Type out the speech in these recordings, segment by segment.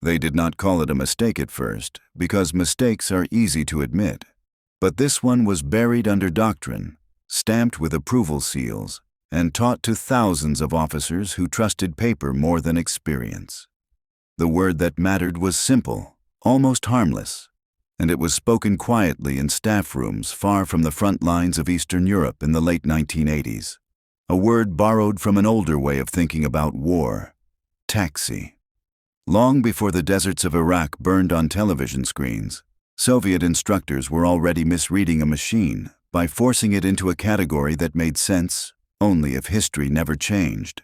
They did not call it a mistake at first, because mistakes are easy to admit. But this one was buried under doctrine, stamped with approval seals, and taught to thousands of officers who trusted paper more than experience. The word that mattered was simple, almost harmless, and it was spoken quietly in staff rooms far from the front lines of Eastern Europe in the late 1980s. A word borrowed from an older way of thinking about war: taxi. Long before the deserts of Iraq burned on television screens, Soviet instructors were already misreading a machine by forcing it into a category that made sense only if history never changed.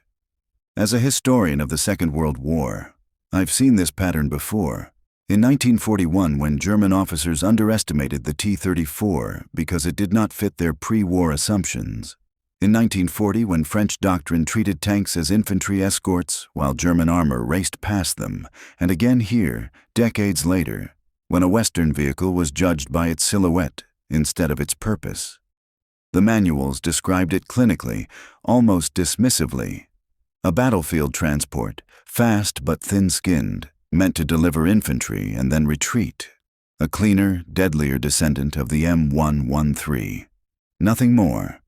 As a historian of the Second World War, I've seen this pattern before. In 1941, when German officers underestimated the T-34 because it did not fit their pre-war assumptions. In 1940, when French Doctrine treated tanks as infantry escorts while German armor raced past them, and again here, decades later, when a Western vehicle was judged by its silhouette instead of its purpose. The manuals described it clinically, almost dismissively. A battlefield transport, fast but thin-skinned, meant to deliver infantry and then retreat. A cleaner, deadlier descendant of the M113. Nothing more.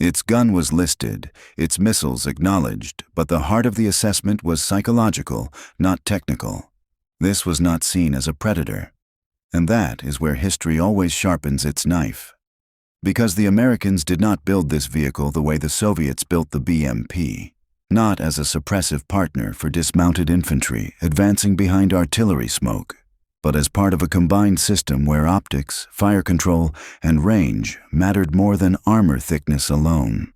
Its gun was listed, its missiles acknowledged, but the heart of the assessment was psychological, not technical. This was not seen as a predator. And that is where history always sharpens its knife. Because the Americans did not build this vehicle the way the Soviets built the BMP, not as a suppressive partner for dismounted infantry advancing behind artillery smoke, but as part of a combined system where optics, fire control, and range mattered more than armor thickness alone.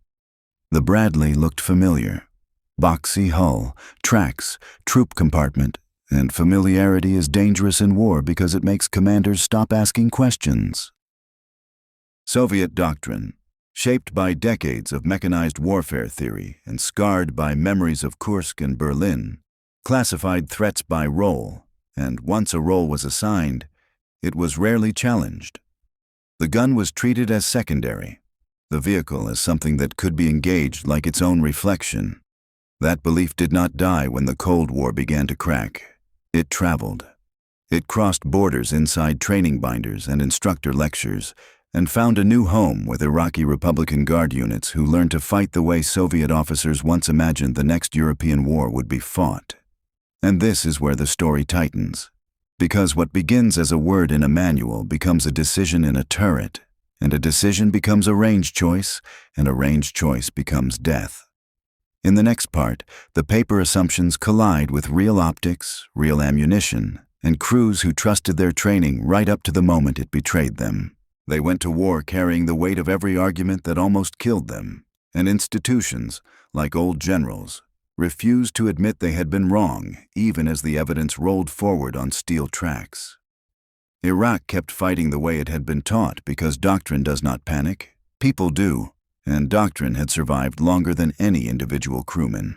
The Bradley looked familiar. Boxy hull, tracks, troop compartment, and familiarity is dangerous in war because it makes commanders stop asking questions. Soviet doctrine, shaped by decades of mechanized warfare theory and scarred by memories of Kursk and Berlin, classified threats by role, and once a role was assigned, it was rarely challenged. The gun was treated as secondary, the vehicle as something that could be engaged like its own reflection. That belief did not die when the Cold War began to crack. It traveled. It crossed borders inside training binders and instructor lectures, and found a new home with Iraqi Republican Guard units who learned to fight the way Soviet officers once imagined the next European war would be fought. And this is where the story tightens, because what begins as a word in a manual becomes a decision in a turret, and a decision becomes a range choice, and a range choice becomes death. In the next part, the paper assumptions collide with real optics, real ammunition, and crews who trusted their training right up to the moment it betrayed them. They went to war carrying the weight of every argument that almost killed them, and institutions, like old generals, refused to admit they had been wrong, even as the evidence rolled forward on steel tracks. Iraq kept fighting the way it had been taught because doctrine does not panic, people do, and doctrine had survived longer than any individual crewman.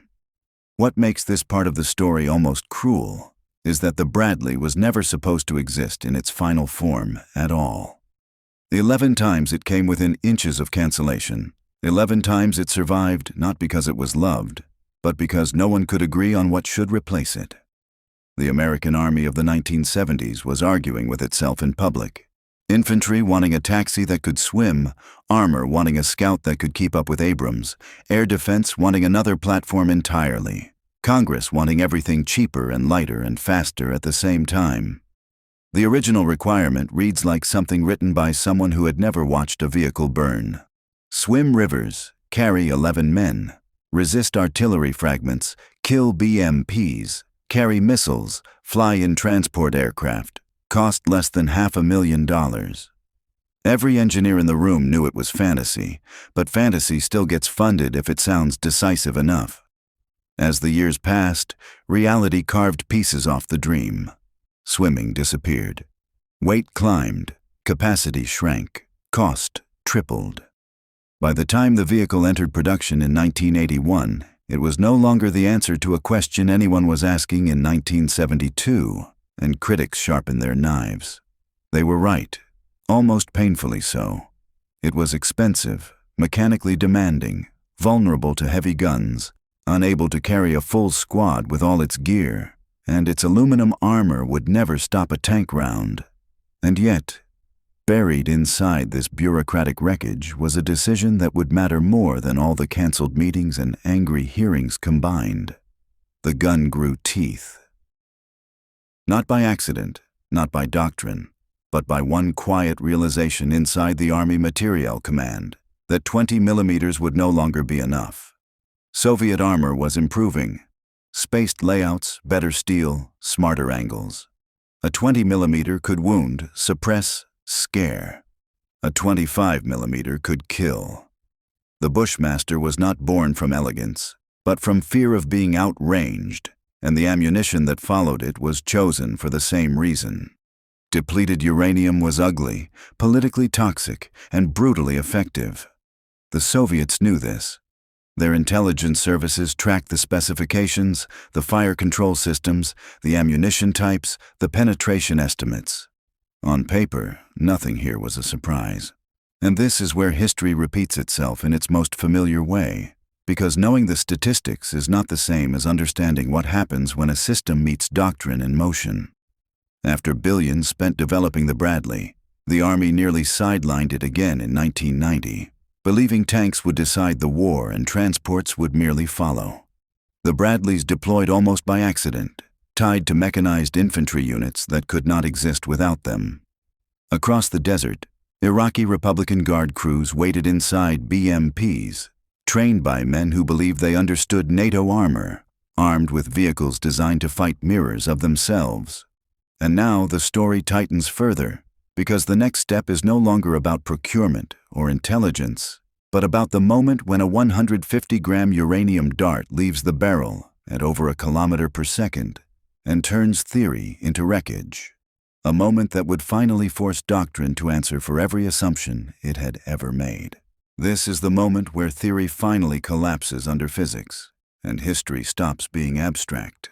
What makes this part of the story almost cruel is that the Bradley was never supposed to exist in its final form at all. 11 times it came within inches of cancellation. 11 times it survived not because it was loved, but because no one could agree on what should replace it. The American Army of the 1970s was arguing with itself in public. Infantry wanting a taxi that could swim, armor wanting a scout that could keep up with Abrams, air defense wanting another platform entirely, Congress wanting everything cheaper and lighter and faster at the same time. The original requirement reads like something written by someone who had never watched a vehicle burn. Swim rivers, carry 11 men. Resist artillery fragments, kill BMPs, carry missiles, fly in transport aircraft, cost less than $500,000. Every engineer in the room knew it was fantasy, but fantasy still gets funded if it sounds decisive enough. As the years passed, reality carved pieces off the dream. Swimming disappeared. Weight climbed, capacity shrank, cost tripled. By the time the vehicle entered production in 1981, it was no longer the answer to a question anyone was asking in 1972, and critics sharpened their knives. They were right, almost painfully so. It was expensive, mechanically demanding, vulnerable to heavy guns, unable to carry a full squad with all its gear, and its aluminum armor would never stop a tank round. And yet, buried inside this bureaucratic wreckage was a decision that would matter more than all the canceled meetings and angry hearings combined. The gun grew teeth. Not by accident, not by doctrine, but by one quiet realization inside the Army Materiel Command that 20 millimeters would no longer be enough. Soviet armor was improving. Spaced layouts, better steel, smarter angles. A 20 millimeter could wound, suppress, scare. A 25 millimeter could kill. The Bushmaster was not born from elegance, but from fear of being outranged, and the ammunition that followed it was chosen for the same reason. Depleted uranium was ugly, politically toxic, and brutally effective. The Soviets knew this. Their intelligence services tracked the specifications, the fire control systems, the ammunition types, the penetration estimates. On paper, nothing here was a surprise. And this is where history repeats itself in its most familiar way, because knowing the statistics is not the same as understanding what happens when a system meets doctrine in motion. After billions spent developing the Bradley, the Army nearly sidelined it again in 1990. Believing tanks would decide the war and transports would merely follow. The Bradleys deployed almost by accident, tied to mechanized infantry units that could not exist without them. Across the desert, Iraqi Republican Guard crews waited inside BMPs, trained by men who believed they understood NATO armor, armed with vehicles designed to fight mirrors of themselves. And now the story tightens further, because the next step is no longer about procurement or intelligence, but about the moment when a 150-gram uranium dart leaves the barrel at over 1 kilometer per second and turns theory into wreckage. A moment that would finally force doctrine to answer for every assumption it had ever made. This is the moment where theory finally collapses under physics, and history stops being abstract.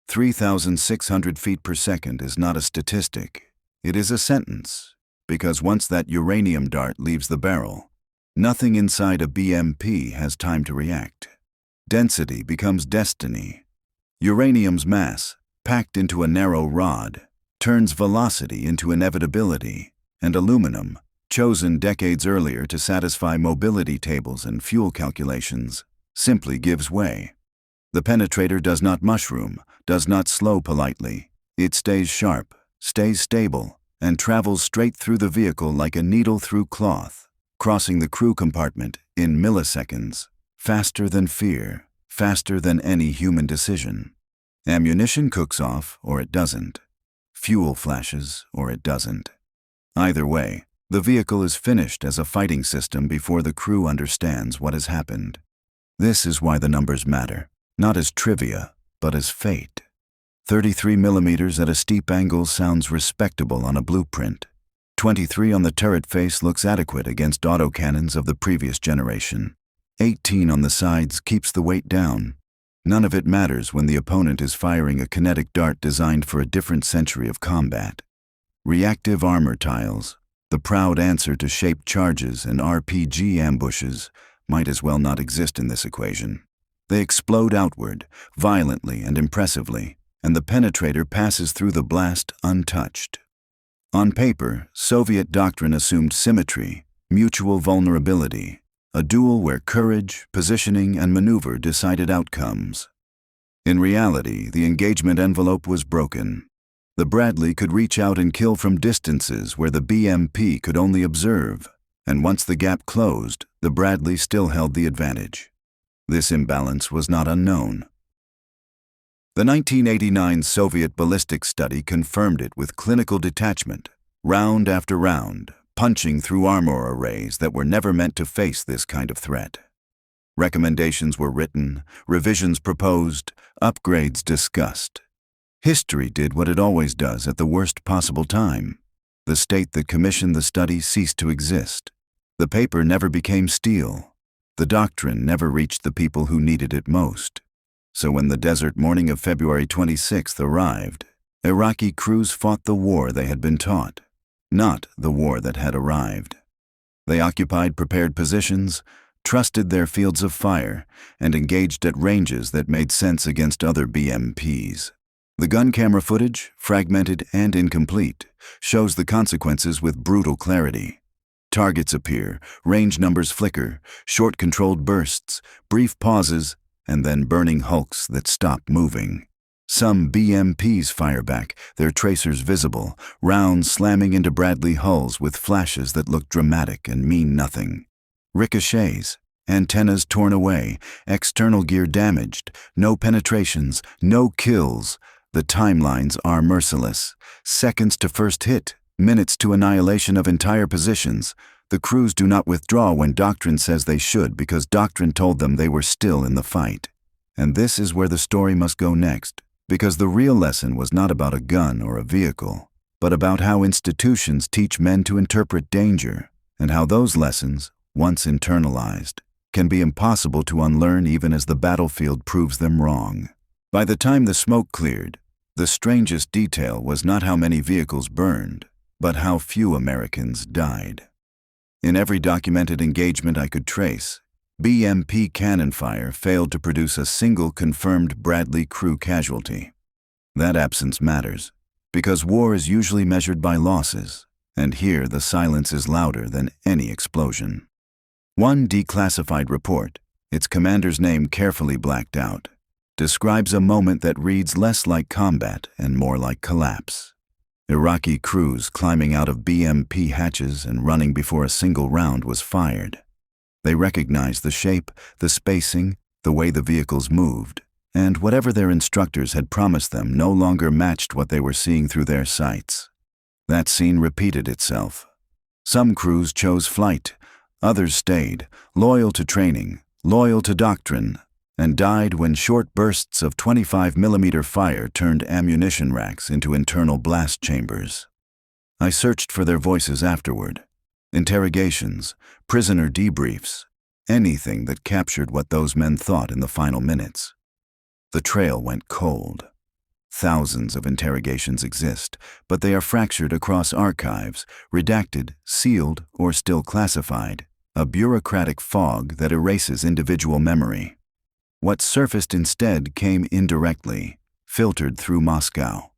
3,600 feet per second is not a statistic. It is a sentence, because once that uranium dart leaves the barrel, nothing inside a BMP has time to react. Density becomes destiny. Uranium's mass, packed into a narrow rod, turns velocity into inevitability, and aluminum, chosen decades earlier to satisfy mobility tables and fuel calculations, simply gives way. The penetrator does not mushroom, does not slow politely. It stays sharp, stays stable, and travels straight through the vehicle like a needle through cloth, crossing the crew compartment in milliseconds, faster than fear, faster than any human decision. Ammunition cooks off, or it doesn't. Fuel flashes, or it doesn't. Either way, the vehicle is finished as a fighting system before the crew understands what has happened. This is why the numbers matter, not as trivia, but as fate. 33 millimeters at a steep angle sounds respectable on a blueprint. 23 on the turret face looks adequate against autocannons of the previous generation. 18 on the sides keeps the weight down. None of it matters when the opponent is firing a kinetic dart designed for a different century of combat. Reactive armor tiles, the proud answer to shaped charges and RPG ambushes, might as well not exist in this equation. They explode outward, violently and impressively, and the penetrator passes through the blast untouched. On paper, Soviet doctrine assumed symmetry, mutual vulnerability, a duel where courage, positioning, and maneuver decided outcomes. In reality, the engagement envelope was broken. The Bradley could reach out and kill from distances where the BMP could only observe, and once the gap closed, the Bradley still held the advantage. This imbalance was not unknown. The 1989 Soviet ballistics study confirmed it with clinical detachment, round after round, punching through armor arrays that were never meant to face this kind of threat. Recommendations were written, revisions proposed, upgrades discussed. History did what it always does at the worst possible time. The state that commissioned the study ceased to exist. The paper never became steel. The doctrine never reached the people who needed it most. So when the desert morning of February 26th arrived, Iraqi crews fought the war they had been taught, not the war that had arrived. They occupied prepared positions, trusted their fields of fire, and engaged at ranges that made sense against other BMPs. The gun camera footage, fragmented and incomplete, shows the consequences with brutal clarity. Targets appear, range numbers flicker, short controlled bursts, brief pauses, and then burning hulks that stop moving. Some BMPs fire back, their tracers visible, rounds slamming into Bradley hulls with flashes that look dramatic and mean nothing. Ricochets, antennas torn away, external gear damaged, no penetrations, no kills. The timelines are merciless. Seconds to first hit, minutes to annihilation of entire positions. The crews do not withdraw when Doctrine says they should because Doctrine told them they were still in the fight. And this is where the story must go next, because the real lesson was not about a gun or a vehicle, but about how institutions teach men to interpret danger, and how those lessons, once internalized, can be impossible to unlearn even as the battlefield proves them wrong. By the time the smoke cleared, the strangest detail was not how many vehicles burned, but how few Americans died. In every documented engagement I could trace, BMP cannon fire failed to produce a single confirmed Bradley crew casualty. That absence matters, because war is usually measured by losses, and here the silence is louder than any explosion. One declassified report, its commander's name carefully blacked out, describes a moment that reads less like combat and more like collapse. Iraqi crews climbing out of BMP hatches and running before a single round was fired. They recognized the shape, the spacing, the way the vehicles moved, and whatever their instructors had promised them no longer matched what they were seeing through their sights. That scene repeated itself. Some crews chose flight, others stayed, loyal to training, loyal to doctrine, and died when short bursts of 25mm fire turned ammunition racks into internal blast chambers. I searched for their voices afterward. Interrogations, prisoner debriefs, anything that captured what those men thought in the final minutes. The trail went cold. Thousands of interrogations exist, but they are fractured across archives, redacted, sealed, or still classified, a bureaucratic fog that erases individual memory. What surfaced instead came indirectly, filtered through Moscow.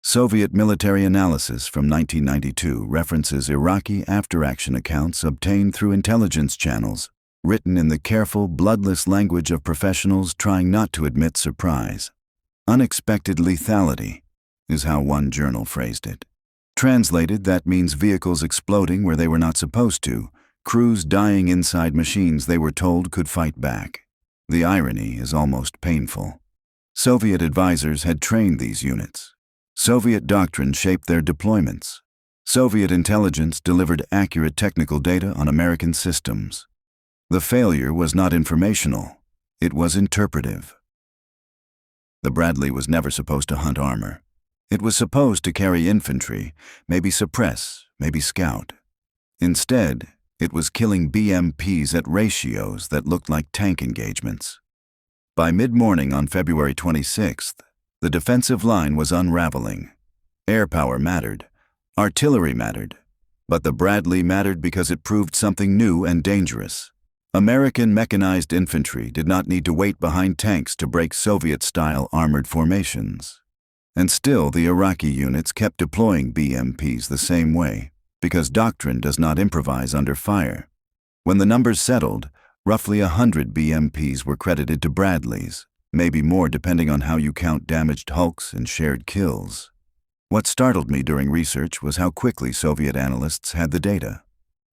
Soviet military analysis from 1992 references Iraqi after-action accounts obtained through intelligence channels, written in the careful, bloodless language of professionals trying not to admit surprise. Unexpected lethality is how one journal phrased it. Translated, that means vehicles exploding where they were not supposed to, crews dying inside machines they were told could fight back. The irony is almost painful. Soviet advisors had trained these units. Soviet doctrine shaped their deployments. Soviet intelligence delivered accurate technical data on American systems. The failure was not informational, it was interpretive. The Bradley was never supposed to hunt armor. It was supposed to carry infantry, maybe suppress, maybe scout. Instead, it was killing BMPs at ratios that looked like tank engagements. By mid-morning on February 26th, the defensive line was unraveling. Air power mattered, artillery mattered, but the Bradley mattered because it proved something new and dangerous. American mechanized infantry did not need to wait behind tanks to break Soviet-style armored formations. And still, the Iraqi units kept deploying BMPs the same way, because Doctrine does not improvise under fire. When the numbers settled, roughly 100 BMPs were credited to Bradleys, maybe more depending on how you count damaged hulks and shared kills. What startled me during research was how quickly Soviet analysts had the data.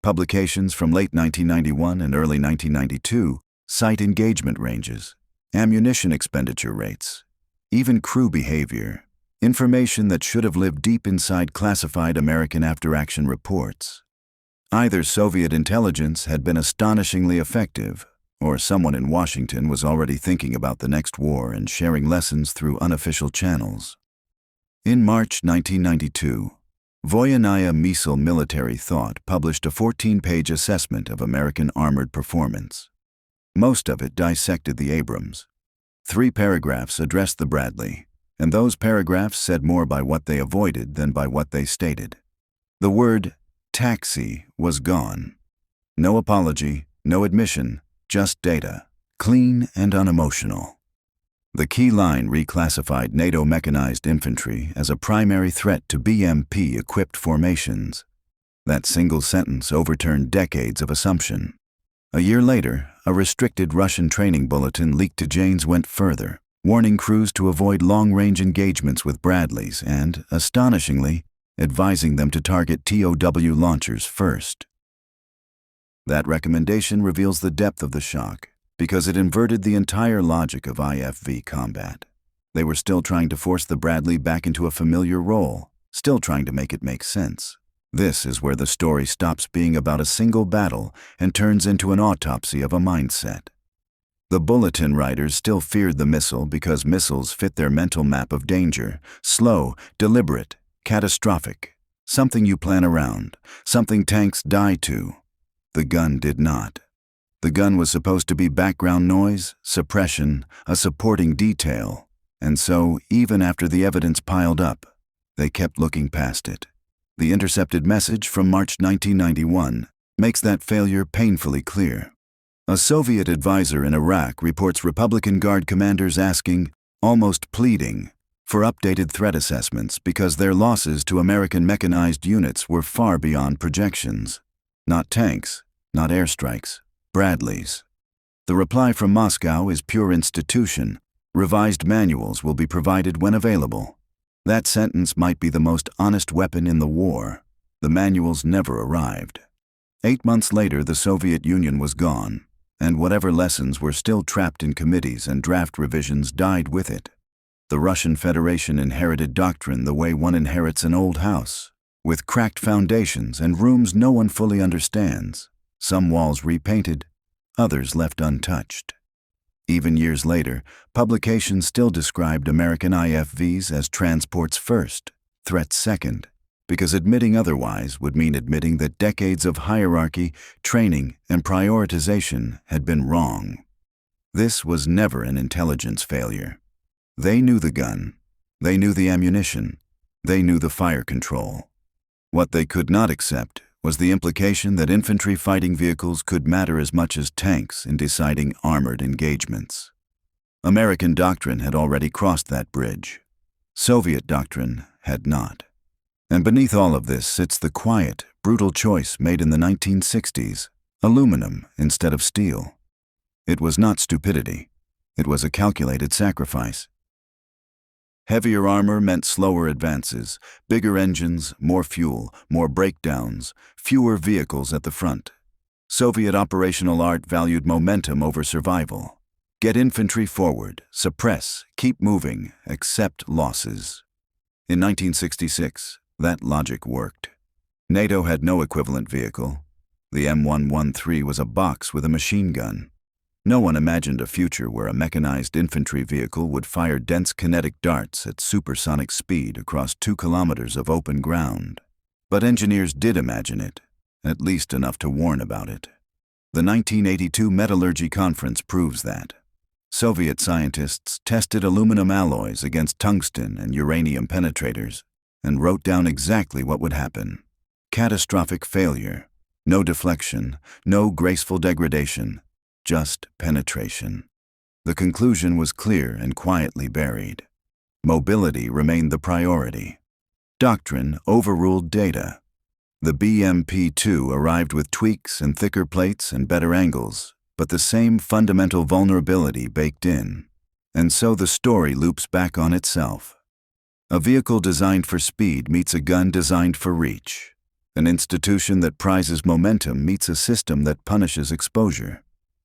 Publications from late 1991 and early 1992 cite engagement ranges, ammunition expenditure rates, even crew behavior, information that should have lived deep inside classified American after-action reports. Either Soviet intelligence had been astonishingly effective, or someone in Washington was already thinking about the next war and sharing lessons through unofficial channels. In March 1992, Voyanaya Misal Military Thought published a 14-page assessment of American armored performance. Most of it dissected the Abrams. 3 paragraphs addressed the Bradley, and those paragraphs said more by what they avoided than by what they stated. The word taxi was gone. No apology, no admission, just data, clean and unemotional. The key line reclassified NATO mechanized infantry as a primary threat to BMP-equipped formations. That single sentence overturned decades of assumption. A year later, a restricted Russian training bulletin leaked to Janes went further, warning crews to avoid long-range engagements with Bradleys and, astonishingly, advising them to target TOW launchers first. That recommendation reveals the depth of the shock, because it inverted the entire logic of IFV combat. They were still trying to force the Bradley back into a familiar role, still trying to make it make sense. This is where the story stops being about a single battle and turns into an autopsy of a mindset. The bulletin writers still feared the missile because missiles fit their mental map of danger: slow, deliberate, catastrophic, something you plan around, something tanks die to. The gun did not. The gun was supposed to be background noise, suppression, a supporting detail, and so, even after the evidence piled up, they kept looking past it. The intercepted message from March 1991 makes that failure painfully clear. A Soviet advisor in Iraq reports Republican Guard commanders asking, almost pleading, for updated threat assessments because their losses to American mechanized units were far beyond projections. Not tanks, not airstrikes, Bradleys. The reply from Moscow is pure institution. Revised manuals will be provided when available. That sentence might be the most honest weapon in the war. The manuals never arrived. 8 months later, the Soviet Union was gone, and whatever lessons were still trapped in committees and draft revisions died with it. The Russian Federation inherited Doctrine the way one inherits an old house, with cracked foundations and rooms no one fully understands, some walls repainted, others left untouched. Even years later, publications still described American IFVs as transports first, threats second, because admitting otherwise would mean admitting that decades of hierarchy, training, and prioritization had been wrong. This was never an intelligence failure. They knew the gun, they knew the ammunition, they knew the fire control. What they could not accept was the implication that infantry fighting vehicles could matter as much as tanks in deciding armored engagements. American doctrine had already crossed that bridge. Soviet doctrine had not. And beneath all of this sits the quiet, brutal choice made in the 1960s, aluminum instead of steel. It was not stupidity. It was a calculated sacrifice. Heavier armor meant slower advances, bigger engines, more fuel, more breakdowns, fewer vehicles at the front. Soviet operational art valued momentum over survival. Get infantry forward, suppress, keep moving, accept losses. In 1966, that logic worked. NATO had no equivalent vehicle. The M113 was a box with a machine gun. No one imagined a future where a mechanized infantry vehicle would fire dense kinetic darts at supersonic speed across 2 kilometers of open ground. But engineers did imagine it, at least enough to warn about it. The 1982 Metallurgy Conference proves that. Soviet scientists tested aluminum alloys against tungsten and uranium penetrators and wrote down exactly what would happen. Catastrophic failure, no deflection, no graceful degradation, just penetration. The conclusion was clear and quietly buried. Mobility remained the priority. Doctrine overruled data. The BMP-2 arrived with tweaks and thicker plates and better angles, but the same fundamental vulnerability baked in. And so the story loops back on itself. A vehicle designed for speed meets a gun designed for reach. An institution that prizes momentum meets a system that punishes exposure.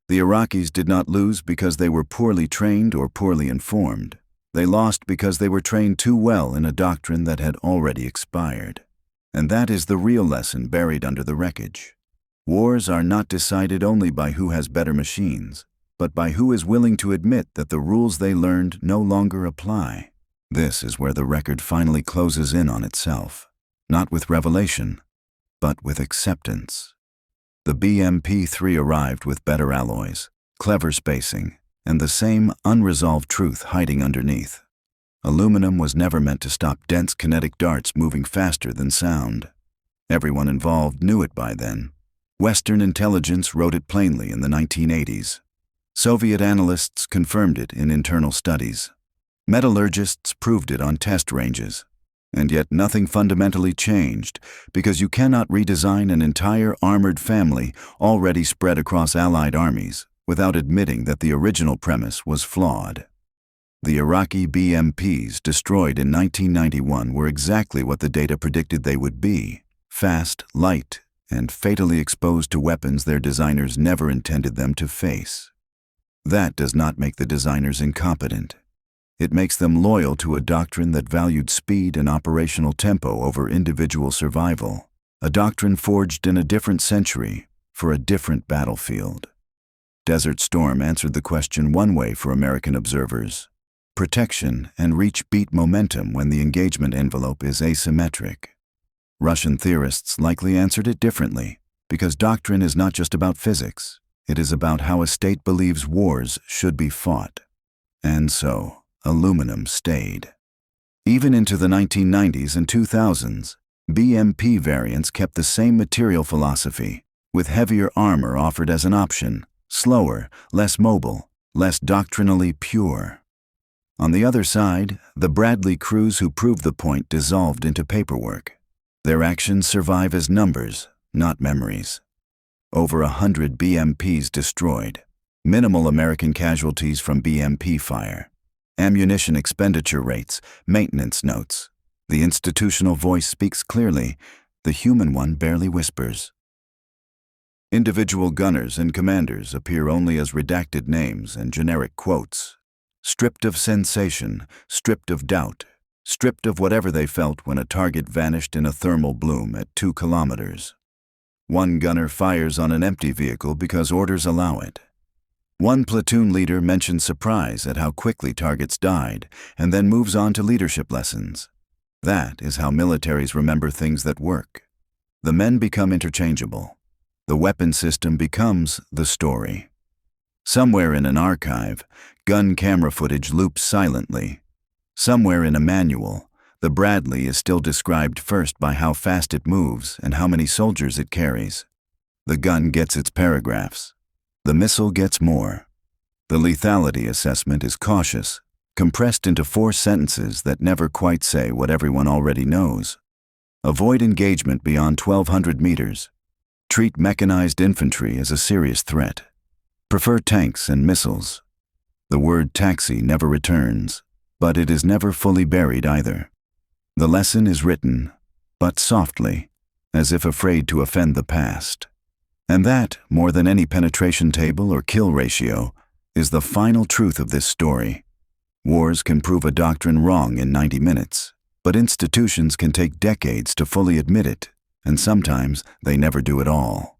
The Iraqis did not lose because they were poorly trained or poorly informed. They lost because they were trained too well in a doctrine that had already expired. And that is the real lesson buried under the wreckage. Wars are not decided only by who has better machines, but by who is willing to admit that the rules they learned no longer apply. This is where the record finally closes in on itself, not with revelation, but with acceptance. The BMP-3 arrived with better alloys, clever spacing, and the same unresolved truth hiding underneath. Aluminum was never meant to stop dense kinetic darts moving faster than sound. Everyone involved knew it by then. Western intelligence wrote it plainly in the 1980s. Soviet analysts confirmed it in internal studies. Metallurgists proved it on test ranges. And yet nothing fundamentally changed, because you cannot redesign an entire armored family already spread across Allied armies without admitting that the original premise was flawed. The Iraqi BMPs destroyed in 1991 were exactly what the data predicted they would be: fast, light, and fatally exposed to weapons their designers never intended them to face. That does not make the designers incompetent. It makes them loyal to a doctrine that valued speed and operational tempo over individual survival, a doctrine forged in a different century for a different battlefield. Desert Storm answered the question one way for American observers: protection and reach beat momentum when the engagement envelope is asymmetric. Russian theorists likely answered it differently, because doctrine is not just about physics. It is about how a state believes wars should be fought. And so, aluminum stayed. Even into the 1990s and 2000s, BMP variants kept the same material philosophy, with heavier armor offered as an option, slower, less mobile, less doctrinally pure. On the other side, the Bradley crews who proved the point dissolved into paperwork. Their actions survive as numbers, not memories. Over 100 BMPs destroyed, minimal American casualties from BMP fire, ammunition expenditure rates, maintenance notes. The institutional voice speaks clearly, the human one barely whispers. Individual gunners and commanders appear only as redacted names and generic quotes, stripped of sensation, stripped of doubt, stripped of whatever they felt when a target vanished in a thermal bloom at 2 kilometers. One gunner fires on an empty vehicle because orders allow it. One platoon leader mentions surprise at how quickly targets died and then moves on to leadership lessons. That is how militaries remember things that work. The men become interchangeable. The weapon system becomes the story. Somewhere in an archive, gun camera footage loops silently. Somewhere in a manual, the Bradley is still described first by how fast it moves and how many soldiers it carries. The gun gets its paragraphs. The missile gets more. The lethality assessment is cautious, compressed into 4 sentences that never quite say what everyone already knows. Avoid engagement beyond 1,200 meters. Treat mechanized infantry as a serious threat. Prefer tanks and missiles. The word taxi never returns, but it is never fully buried either. The lesson is written, but softly, as if afraid to offend the past. And that, more than any penetration table or kill ratio, is the final truth of this story. Wars can prove a doctrine wrong in 90 minutes, but institutions can take decades to fully admit it, and sometimes they never do at all.